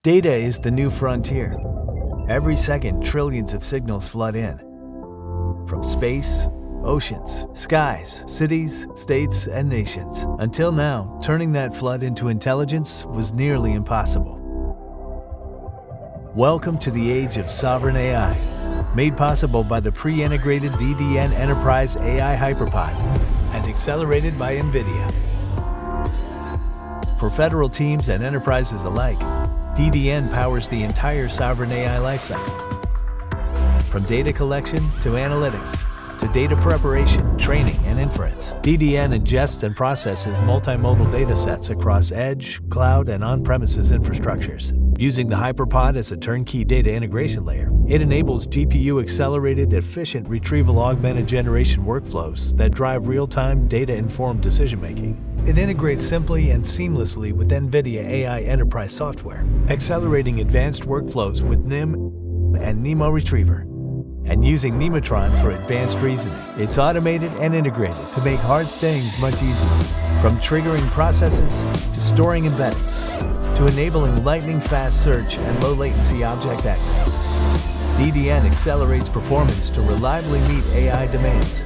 Data is the new frontier. Every second, trillions of signals flood in. From space, oceans, skies, cities, states, and nations. Until now, turning that flood into intelligence was nearly impossible. Welcome to the age of sovereign AI, made possible by the pre-integrated DDN Enterprise AI HyperPOD and accelerated by NVIDIA. For federal teams and enterprises alike, DDN powers the entire sovereign AI lifecycle. From data collection to analytics, to data preparation, training, and inference, DDN ingests and processes multimodal datasets across edge, cloud, and on-premises infrastructures. Using the HyperPOD as a turnkey data integration layer, it enables GPU-accelerated, efficient retrieval-augmented generation workflows that drive real-time, data-informed decision-making. It integrates simply and seamlessly with NVIDIA AI enterprise software, accelerating advanced workflows with NIM and NeMo Retriever, and using Nemotron for advanced reasoning. It's automated and integrated to make hard things much easier, from triggering processes to storing embeddings, to enabling lightning-fast search and low-latency object access. DDN accelerates performance to reliably meet AI demands,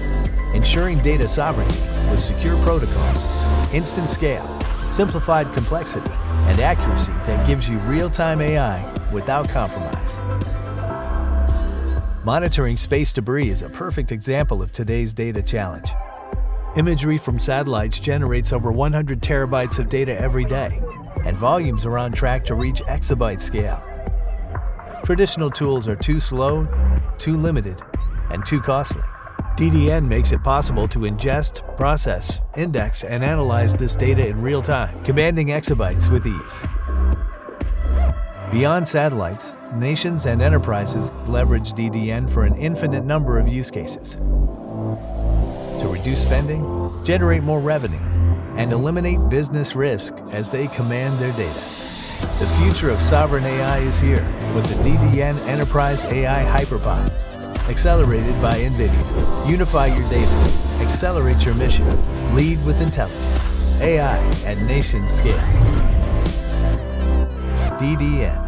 ensuring data sovereignty with secure protocols, instant scale, simplified complexity, and accuracy that gives you real-time AI without compromise. Monitoring space debris is a perfect example of today's data challenge. Imagery from satellites generates over 100 terabytes of data every day, and volumes are on track to reach exabyte scale. Traditional tools are too slow, too limited, and too costly. DDN makes it possible to ingest, process, index, and analyze this data in real time, commanding exabytes with ease. Beyond satellites, nations and enterprises leverage DDN for an infinite number of use cases. To reduce spending, generate more revenue, and eliminate business risk as they command their data. The future of sovereign AI is here with the DDN Enterprise AI HyperPOD, accelerated by NVIDIA. Unify your data, accelerate your mission, lead with intelligence, AI at nation scale. DDN.